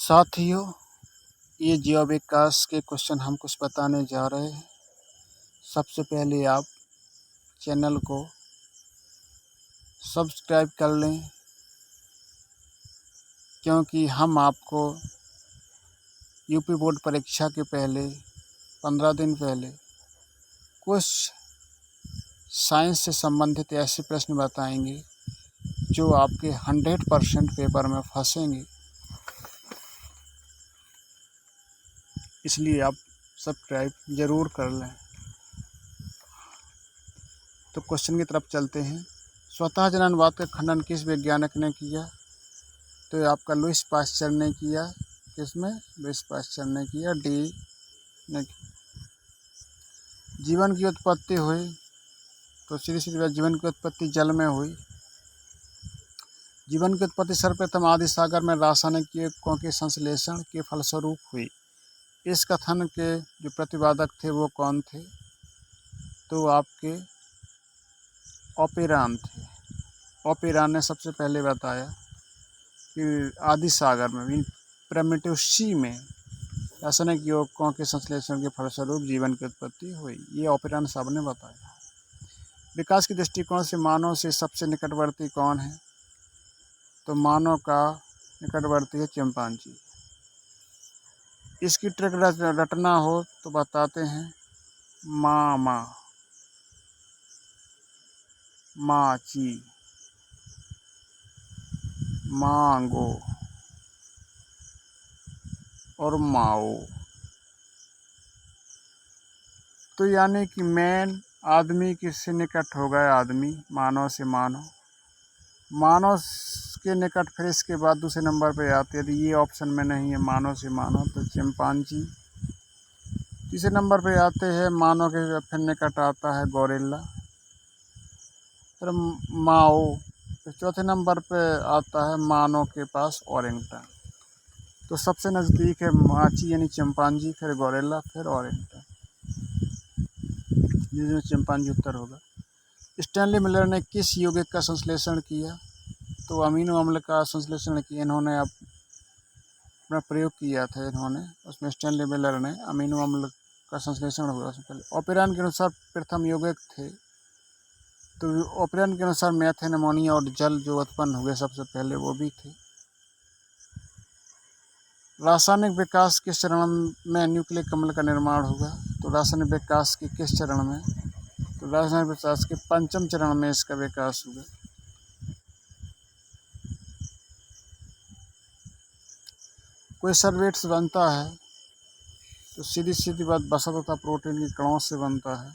साथियों, ये जीव विकास के क्वेश्चन हम कुछ बताने जा रहे हैं। सबसे पहले आप चैनल को सब्सक्राइब कर लें, क्योंकि हम आपको यूपी बोर्ड परीक्षा के पहले 15 दिन पहले कुछ साइंस से संबंधित ऐसे प्रश्न बताएंगे जो आपके 100% पेपर में फंसेंगे। इसलिए आप सब्सक्राइब ज़रूर कर लें। तो क्वेश्चन की तरफ चलते हैं। स्वतः जननवाद का खंडन किस वैज्ञानिक ने किया? तो ये आपका लुईस पाश्चर ने किया। किसमें? लुईस पाश्चर ने किया, डी ने। जीवन की उत्पत्ति हुई, तो सीधी बात, जीवन की उत्पत्ति जल में हुई। जीवन की उत्पत्ति सर्वप्रथम आदि सागर में रासायनिक यौगिकों के संश्लेषण के फलस्वरूप हुई। इस कथन के जो प्रतिपादक थे वो कौन थे? तो आपके ओपेरान थे। ओपेरान ने सबसे पहले बताया कि आदि सागर में, प्रिमिटिव सी में रासायनिक यौगिकों के संश्लेषण के फलस्वरूप जीवन की उत्पत्ति हुई। ये ओपेरान साहब ने बताया। विकास के दृष्टिकोण से मानव से सबसे निकटवर्ती कौन है? तो मानव का निकटवर्ती है चिंपांजी। इसकी ट्रिक रटना हो तो बताते हैं, मामा, माची, मांगो और माओ। तो यानी कि मैन, आदमी किससे निकट हो गया? आदमी, मानव से मानव। मानव के निकट फिर इसके बाद दूसरे नंबर पे आते हैं, यदि ये ऑप्शन में नहीं है मानव से मानव, तो चिंपांजी। तीसरे नंबर पे आते हैं मानव के फिर निकट आता है गोरिल्ला, फिर माओ। फिर चौथे नंबर पे आता है मानव के पास ओरिंगटन। तो सबसे नज़दीक है माची यानी चिंपांजी, फिर गोरिल्ला, फिर ओरिंगटन, जिसमें चिंपांजी उत्तर होगा। स्टैनली मिलर ने किस यौगिक का संश्लेषण किया? तो अमीनो अम्ल का संश्लेषण किया इन्होंने, अपना प्रयोग किया था इन्होंने, उसमें स्टैनली मिलर ने अमीनो अम्ल का संश्लेषण हुआ उससे पहले। ओपेरान के अनुसार प्रथम यौगिक थे, तो ओपेरान के अनुसार मीथेन, अमोनिया और जल जो उत्पन्न हुए सबसे पहले वो भी थे। रासायनिक विकास किस चरण में न्यूक्लिक अम्ल का निर्माण हुआ? तो रासायनिक विकास के किस चरण में? तो रासायनिक विकास के 5वें चरण में इसका विकास हुआ। कोई सर्वेट्स बनता है तो सीधी बात वसा तथा प्रोटीन के कणों से बनता है।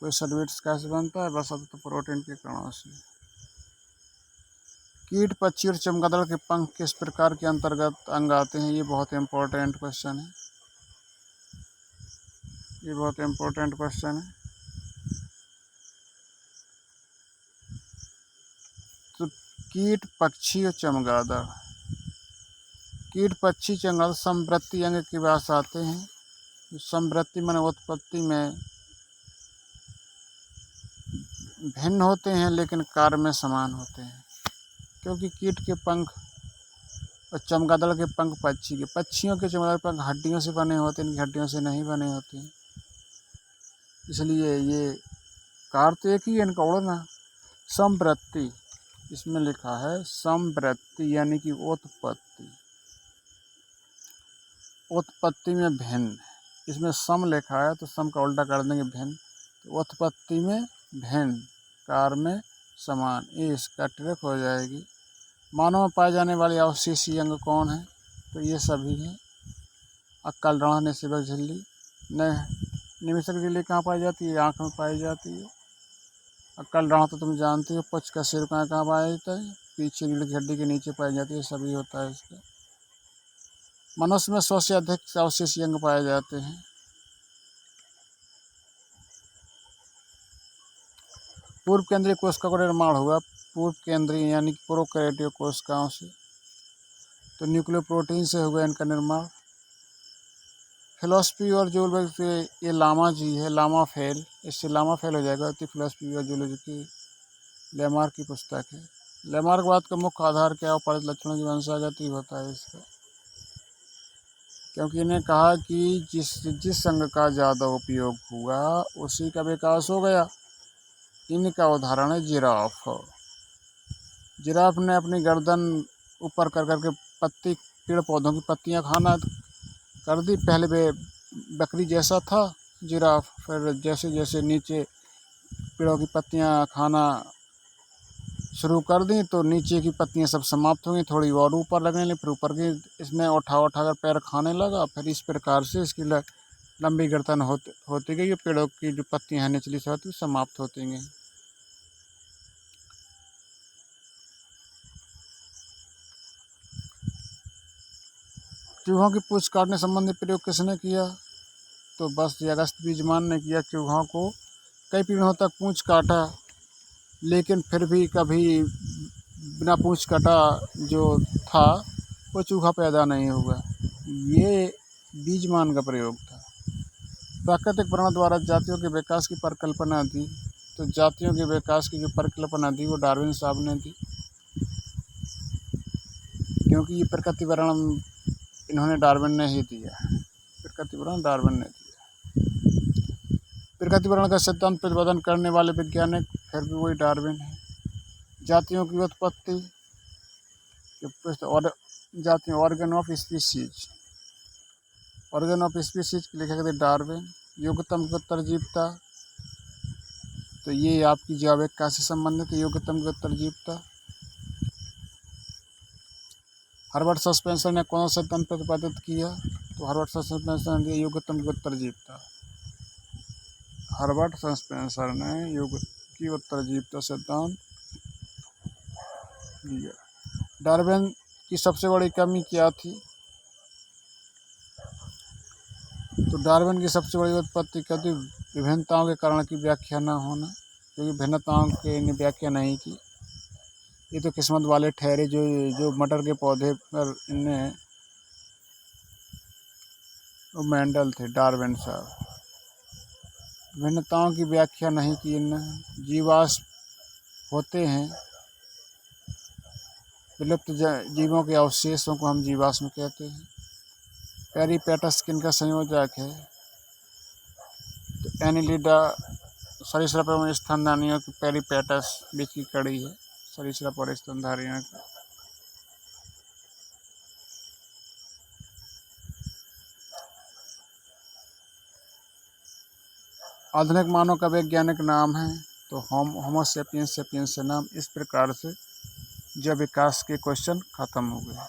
कोई सर्वेट्स कैसे बनता है? वसा तथा प्रोटीन के कणों से। कीट, पक्षी और चमगादड़ के पंख किस प्रकार के अंतर्गत अंग आते हैं? ये बहुत इंपॉर्टेंट क्वेश्चन है। ये बहुत इंपॉर्टेंट क्वेश्चन है। तो कीट, पक्षी और चमगादड़, कीट, पक्षी, चमगादड़ समवृत्ति अंग के पास आते हैं। समवृत्ति माने उत्पत्ति में भिन्न होते हैं लेकिन कार्य में समान होते हैं, क्योंकि कीट के पंख और चमगादड़ के पंख, पक्षियों के चमगादड़ पंख हड्डियों से बने होते हैं, इनकी हड्डियों से नहीं बने होते हैं, इसलिए ये कार्य तो एक ही है इनका, उड़ना। समवृत्ति, इसमें लिखा है समवृत्ति यानी कि उत्पत्ति, उत्पत्ति में भिन्न। इसमें सम लिखा है तो सम का उल्टा कर देंगे भिन्न, तो उत्पत्ति में भिन्न, कार्य में समान, ये इसका ट्रिक हो जाएगी। मानव में पाए जाने वाले अवशेषीय अंग कौन है? तो ये सभी हैं। अक्कल, राह, निषेचक झिल्ली। निषेचक झिल्ली कहाँ पाई जाती है? आँख में पाई जाती है। अक्कल, राह तो तुम जानते हो। पुच्छ का सिर कहाँ पाया जाता है? पीछे रीढ़ की हड्डी के नीचे पाई जाती है, सभी होता है इसका। मनुष्य में 100 से अधिक अवशेषीय अंग पाए जाते हैं। पूर्व केंद्रीय कोशिका का निर्माण हुआ पूर्व केंद्रीय यानी कि प्रोकैरियोटिक कोशिकाओं से, तो न्यूक्लियोप्रोटीन से हुआ इनका निर्माण। फिलॉसफी और जूलॉजी से ये लामा जी है, लामा फेल, इससे लामा फेल हो जाएगा। तो फिलॉसफी और जूलॉजी की लेमार की पुस्तक है, लैमार्कवाद का मुख्य आधार क्या है? उपरोक्त लक्षणों की वंशागत ही होता है इसका, क्योंकि इन्हें कहा कि जिस अंग का ज़्यादा उपयोग हुआ उसी का विकास हो गया। इनका उदाहरण है जिराफ। जिराफ ने अपनी गर्दन ऊपर कर करके पेड़ पौधों की पत्तियां खाना कर दी। पहले वे बकरी जैसा था जिराफ, फिर जैसे जैसे नीचे पेड़ों की पत्तियां खाना शुरू कर दी तो नीचे की पत्तियां सब समाप्त हो गई, थोड़ी और ऊपर लगने लगी, फिर ऊपर की इसने उठा कर पैर खाने लगा। फिर इस प्रकार से इसकी लंबी गर्दन होती गई, पेड़ों की जो पत्तियां हैं निचली से होती समाप्त होती गई। चूहों की पूंछ काटने संबंधी प्रयोग किसने किया? तो बस अगस्त बीजमान ने किया। चूहों को कई पीढ़ियों तक पूंछ काटा, लेकिन फिर भी कभी बिना पूंछ काटा जो था वो चूहा पैदा नहीं हुआ। ये बीजमान का प्रयोग था। प्राकृतिक वर्णन द्वारा जातियों के विकास की परिकल्पना दी। तो जातियों के विकास की जो परिकल्पना दी वो डार्विन साहब ने दी, क्योंकि ये प्रकृति वर्णन इन्होंने डार्विन ने ही दिया। प्रकृति वर्णन डार्विन ने दिया। प्रकृति वर्णन का सिद्धांत प्रतिपादन करने वाले वैज्ञानिक फिर भी वही डार्विन है। जातियों की उत्पत्ति और जातियों organ of species, organ of species के लेखक थे डार्विन। योग्यतम की उत्तरजीविता, तो ये आपकी जैविकता से संबंधित है। योग्यतम की उत्तरजीविता। हर्बर्ट सस्पेंसर ने कौन सा सिद्धांत प्रतिपादित किया? तो हर्बर्ट सस्पेंसर ने योग्यतम की उत्तरजीविता। हर्बर्ट सस्पेंसर ने योग की उत्तरजीविता सिद्धांत दिया। डार्विन की सबसे बड़ी कमी क्या थी? तो डार्विन की सबसे बड़ी उत्पत्ति क्या थी? विभिन्नताओं के कारण की व्याख्या न होना, क्योंकि भिन्नताओं की व्याख्या नहीं की। ये तो किस्मत वाले ठहरे जो मटर के पौधे पर इनने, वो मेंडल थे, डार्विन साहब। भिन्नताओं की व्याख्या नहीं की इनने। जीवाश्म होते हैं, विलुप्त जीवों के अवशेषों को हम जीवाश्म कहते हैं। पेरिपेटस किनका संयोजक है? तो एनिलिडा सरीसृप एवं स्तनधारियों की पेरिपेटस बीच की कड़ी है, सरीसृप और स्तनधारियों की। आधुनिक मानव का वैज्ञानिक नाम है? तो होमो सेपियंस। सेपियंस से नाम। इस प्रकार से जब विकास के क्वेश्चन खत्म हो गए।